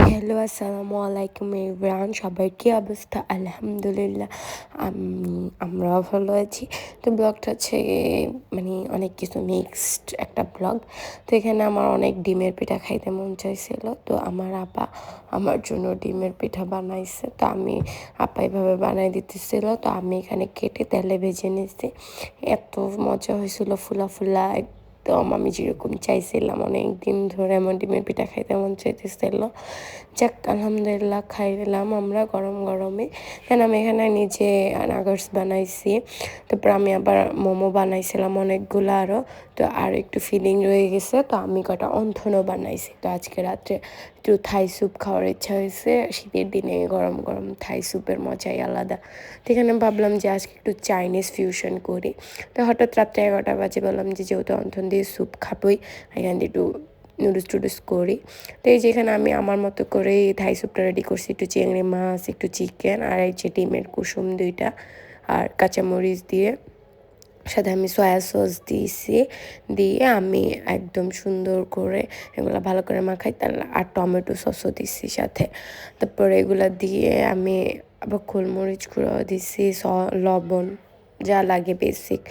Hello, আসসালামু আলাইকুম everyone. সবার কী অবস্থা? আলহামদুলিল্লাহ আমরাও ভালো আছি। তো ব্লগটা হচ্ছে মানে অনেক কিছু মিক্সড একটা ব্লগ। তো এখানে আমার অনেক ডিমের পিঠা খাইতে মন চাইছিল। তো আমার আপা আমার জন্য ডিমের পিঠা বানাইছে। তো আপা এভাবে বানাই দিতেছিল। তো আমি এখানে কেটে তেলে ভেজে নিয়েছি। এত মজা হয়েছিল, ফুলা ফুলা একদম আমি যেরকম চাইছিলাম। অনেক দিন ধরে আমার ডিমের পিঠা খাইতে মন চাইতেছিল। যাক আলহামদুলিল্লাহ খাইলাম আমরা গরম গরমে। দেন আমি এখানে নিজে নাগরস বানাইছি। তারপর আমি আবার মোমো বানাইছিলাম অনেকগুলো আরও। তো আর একটু ফিলিং রয়ে গেছে, তো আমি কটা অন্থনও বানাইছি। তো আজকে রাত্রে একটু থাই স্যুপ খাওয়ার ইচ্ছা হয়েছে। শীতের দিনে গরম গরম থাই স্যুপের মজাই আলাদা। তো এখানে ভাবলাম যে আজকে একটু চাইনিজ ফিউশন করি। তো হঠাৎ রাত্রে 11টা বাজে বললাম যে যেহেতু অন্থন দিয়ে স্যুপ খাবোই, এখান দিয়ে একটু নুডলস টুডলস করি। তো এই যেখানে আমি আমার মতো করে থাই স্যুপটা রেডি করছি। একটু চিংড়ি মাছ, একটু চিকেন, আর এই যে ডিমের কুসুম 2টা, আর কাঁচামরিচ দিয়ে সাথে আমি সয়া সস দিয়েছি। দিয়ে আমি একদম সুন্দর করে এগুলো ভালো করে মাখাই, আর টমেটো সসও দিচ্ছি সাথে। তারপরে এগুলো দিয়ে আমি আবার গোলমরিচ গুঁড়ো দিচ্ছি, লবণ যা লাগে বেসিক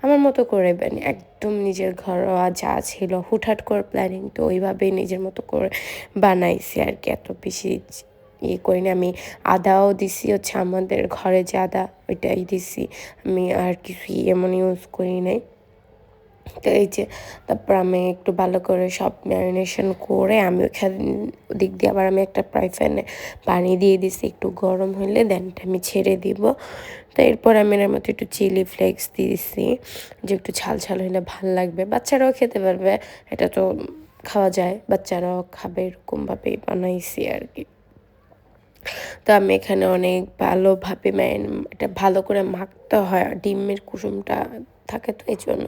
আমার মতো করে একদম নিজের ঘরোয়া যা ছিল হুটহাট করে প্ল্যানিং, তো ওইভাবেই নিজের মতো করে বানাইছি আর কি। এত বেশি করিনি। আমি আদাও দিছি, হচ্ছে আমাদের ঘরে যে আদা ওইটাই দিছি। আমি আর কিছু এমন ইউজ করি নাই। তো এই যে তারপর আমি একটু ভালো করে সব ম্যারিনেশন করে আমি ওদিক দিয়ে আবার আমি একটা ফ্রাই প্যানে পানি দিয়ে দিছি, একটু গরম হলে দেনটা আমি ছেড়ে দিব। তো এরপর আমি এর মধ্যে একটু চিলি ফ্লেক্স দিয়েছি, যে একটু ঝাল ঝাল হলে ভাল লাগবে, বাচ্চারাও খেতে পারবে। এটা তো খাওয়া যায়, বাচ্চারাও খাবে, এরকমভাবেই বানাইছি আর কি। তো আমি এখানে অনেক ভালোভাবে এটা ভালো করে মাখতে হয়, ডিমের কুসুমটা থাকে, তো এই জন্য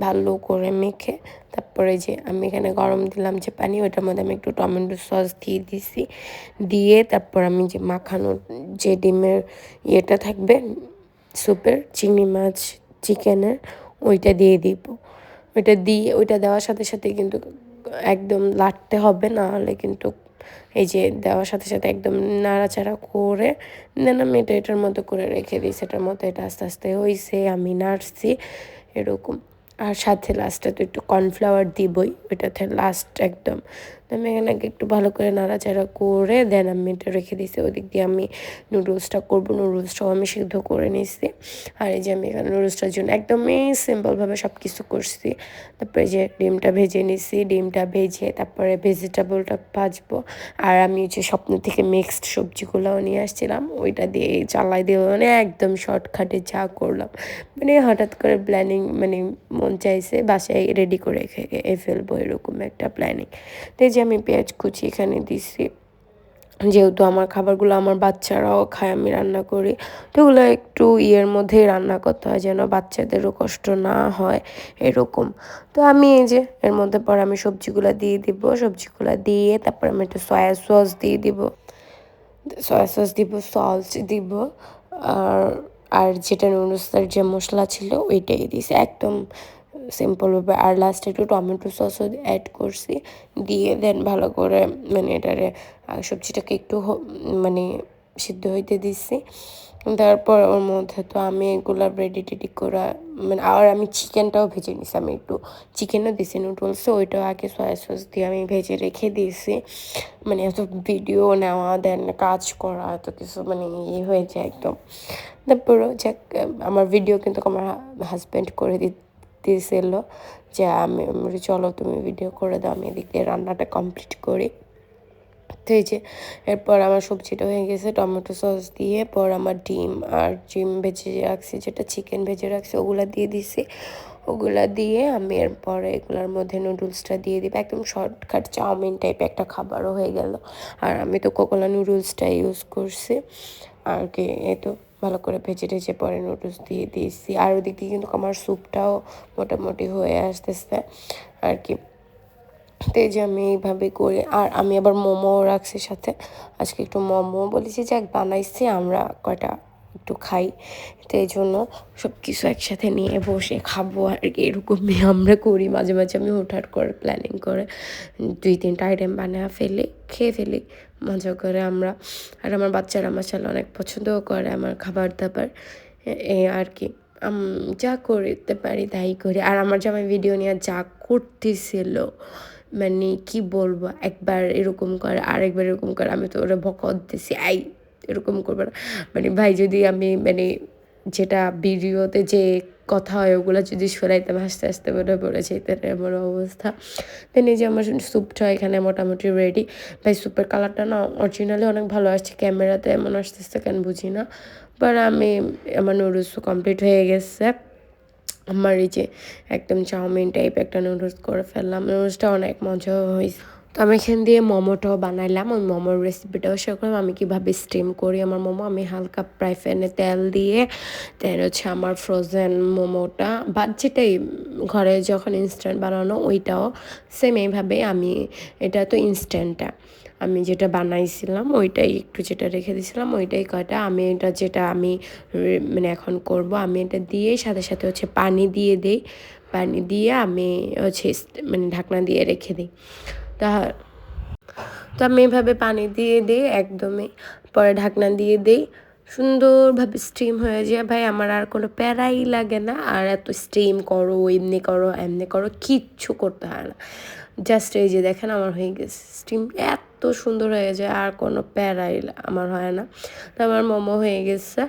ভালো করে মেখে তারপরে যে আমি এখানে গরম দিলাম যে পানি, ওইটার মধ্যে আমি একটু টমেটো সস দিয়ে দিছি। দিয়ে তারপর আমি যে মাখানো যে ডিমের ইয়েটা থাকবে স্যুপের, চিংড়ি মাছ চিকেনের, ওইটা দিয়ে দিব। ওইটা দেওয়ার সাথে সাথে কিন্তু একদম লাটতে হবে, না হলে কিন্তু এই যে দেওয়ার সাথে সাথে একদম নাড়াচাড়া করে দেন আমি এটার মতো করে রেখে দিই। সেটার মতো এটা আস্তে আস্তে হয়েছে, আমি নাড়ছি এরকম। আর সাথে লাস্টে তো একটু কর্নফ্লাওয়ার দিবই, ওইটাতে লাস্ট একদম। তো আমি এখানে একটু ভালো করে নাড়াচাড়া করে দেন আমি এটা রেখে দিয়েছি। ওদিক দিয়ে আমি নুডলসটা করবো, নুডলসটাও আমি সিদ্ধ করে নিয়েছি। আর এই যে আমি এখানে নুডলসটার জন্য একদমই সিম্পলভাবে সব কিছু করছি। তারপরে যে ডিমটা ভেজে নিছি, ডিমটা ভেজে তারপরে ভেজিটেবলটা ভাজবো। আর আমি যে স্বপ্ন থেকে মিক্সড সবজিগুলোও নিয়ে আসছিলাম, ওইটা দিয়ে চালাই দিয়ে মানে একদম শর্টকাটে যা করলাম, মানে হঠাৎ করে প্ল্যানিং, মানে মন চাইছে বাসায় রেডি করে ফেলবো, এরকম একটা প্ল্যানিং। তো এই যে আমি পেঁয়াজ কুচি এখানে দিছি, যেহেতু আমার খাবারগুলো আমার বাচ্চারাও খায়, আমি রান্না করি, তো ওগুলো একটু মধ্যেই রান্না করতে হয় যেন বাচ্চাদেরও কষ্ট না হয় এরকম। তো আমি এই যে এর মধ্যে পর আমি সবজিগুলো দিয়ে দিব, সবজিগুলো দিয়ে তারপর আমি একটু সয়া সস দিয়ে দিব, সয়া সস দিব, সল্ট দিব, আর আর যেটা নুডলসের যে মশলা ছিল ওইটাই দিয়েছি একদম সিম্পলভাবে। আর লাস্টে একটু টমেটো সসও অ্যাড করছি, দিয়ে দেন ভালো করে মানে এটারে সবজিটাকে একটু মানে সিদ্ধ হইতে দিচ্ছি। তারপর ওর মধ্যে তো আমি এগুলো রেডি টেডি করা, মানে আর আমি চিকেনটাও ভেজে নিছি, আমি একটু চিকেনও দিছি নুডলসে, ওইটাও আগে সয়া সস দিয়ে আমি ভেজে রেখে দিয়েছি। মানে এত ভিডিও নেওয়া দেন কাজ করা এত কিছু মানে হয়ে যায় একদম। তারপরও যাক, আমার ভিডিও কিন্তু আমার হাজব্যান্ড করে দিতেছিল যে আমি চলো তুমি ভিডিও করে দাও, আমি এদিক দিয়ে রান্নাটা কমপ্লিট করি। তো এই যে এরপর আমার সবজিটা হয়ে গেছে টমেটো সস দিয়ে, পর আমার ডিম ভেজে রাখছি, যেটা চিকেন ভেজে রাখছি ওগুলা দিয়ে দিছি। ওগুলা দিয়ে আমি এরপরে এগুলোর মধ্যে নুডলসটা দিয়ে দিই, একদম শর্টকাট চাউমিন টাইপ একটা খাবারও হয়ে গেল। আর আমি তো কোকোলা নুডলসটা ইউজ করছি আর কি। এই তো ভালো করে ভেজে টেজে পরে নুডলস দিয়ে দিয়েছি। আর ওদিক দিয়ে কিন্তু আমার স্যুপটাও মোটামুটি হয়ে আসতেছে আর কি। তো এই যে আমি এইভাবে করি। আর আমি আবার মোমোও রাখছি সাথে, আজকে একটু মোমো বলেছি যাক বানাইছি আমরা কয়টা একটু খাই। তো এই জন্য সব কিছু একসাথে নিয়ে বসে খাবো আর কি, এরকমই আমরা করি। মাঝে মাঝে আমি হুটহাট করে প্ল্যানিং করে 2-3টা আইটেম বানিয়ে ফেলি, খেয়ে ফেলি মজা করে আমরা। আর আমার বাচ্চারা মাশাআল্লাহ অনেক পছন্দও করে আমার খাবার দাবার। এই আর কি যা করতে পারি তাই করি। আর আমার জামাই ভিডিও নিয়ে যা করতেছিল, মানে কি বলবো, একবার এরকম করে আরেকবার এরকম করে, আমি তো ওরা বকা দিতেছি, এরকম করবে না। মানে ভাই যদি আমি মানে যেটা ভিডিওতে যে কথা হয় ওগুলো যদি শোনাইতাম, হাসতে হাসতে মনে পড়েছে এটাই আমার অবস্থা। দেন এই যে আমার স্যুপটা এখানে মোটামুটি রেডি। ভাই স্যুপের কালারটা না অরিজিনালি অনেক ভালো আসছে, ক্যামেরাতে এমন আসতেছে কেন বুঝি না। বাট আমার নুডলসও কমপ্লিট হয়ে গেছে। আমার এই যে একদম চাউমিন টাইপ একটা নুডলস করে ফেললাম, নুডলসটা অনেক মজা হয়েছে। তো আমি এখান দিয়ে মোমোটাও বানাইলাম, ওই মোমোর রেসিপিটাও শেয়ার করলাম আমি কীভাবে স্টিম করি আমার মোমো। আমি হালকা ফ্রাই প্যানে তেল দিয়ে দেন হচ্ছে আমার ফ্রোজেন মোমোটা বা যেটাই ঘরে যখন ইনস্ট্যান্ট বানানো ওইটাও সেম এইভাবে আমি, এটা তো ইনস্ট্যান্টটা, আমি যেটা বানাইছিলাম ওইটাই একটু যেটা রেখে দিয়েছিলাম ওইটাই কয়টা, আমি এটা যেটা আমি মানে এখন করব, আমি এটা দিয়ে সাথে সাথে হচ্ছে পানি দিয়ে দিই, পানি দিয়ে আমি হচ্ছে মানে ঢাকনা দিয়ে রেখে দিই। তা তো আমি এভাবে পানি দিয়ে দিই একদমই, পরে ঢাকনা দিয়ে দিই, সুন্দরভাবে স্টিম হয়ে যায়। ভাই আমার আর কোনো প্যারাই লাগে না, আর এত স্টিম করো এমনি করো এমনি করো কিচ্ছু করতে হয় না। জাস্ট এই যে দেখেন আমার হয়ে গেছে স্টিম, এত সুন্দর হয়ে যায়, আর কোনো প্যারাই আমার হয় না। তো আমার মোমো হয়ে গেছে,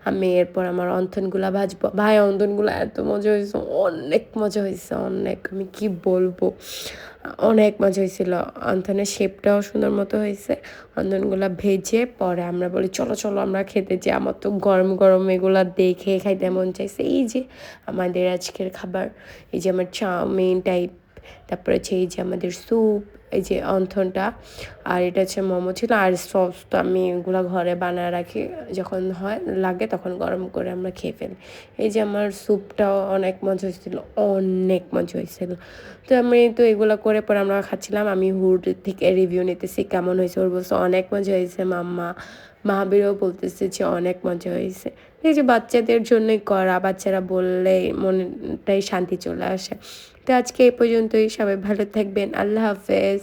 আমি এরপর আমার অন্থনগুলা ভাজবো। ভাই অন্থনগুলো এত মজা হয়েছে, অনেক মজা হয়েছে, অনেক, আমি কি বলবো, অনেক মজা হয়েছিল। অন্থনের শেপটাও সুন্দর মতো হয়েছে। অন্থনগুলো ভেজে পরে আমরা বলি চলো চলো আমরা খেতে যাই। আমার তো গরম গরম এগুলা দেখে খাইতে মন চাইছে। এই যে আমাদের আজকের খাবার, এই যে আমার চাউমিন টাইপ, তারপরে হচ্ছে এই যে আমাদের স্যুপ, এই যে অন্থনটা, আর এটা হচ্ছে মোমো ছিল। আর সস তো আমি এগুলো ঘরে বানায় রাখি, যখন হয় লাগে তখন গরম করে আমরা খেয়ে ফেলি। এই যে আমার স্যুপটাও অনেক মজা হয়েছিল, অনেক মজা হয়েছিল। তো আমি তো এগুলো করে পরে আমরা খাচ্ছিলাম। আমি হুড থেকে রিভিউ নিতেছি কেমন হয়েছে, ওর বলছে অনেক মজা হয়েছে। মাহাবীরও বলতেছে যে অনেক মজা হয়েছে। এই যে বাচ্চাদের জন্যই করা, বাচ্চারা বললে মনটাই শান্তি চলে আসে। তো আজকে এই পর্যন্তই, সবাই ভালো থাকবেন, আল্লাহ হাফেজ।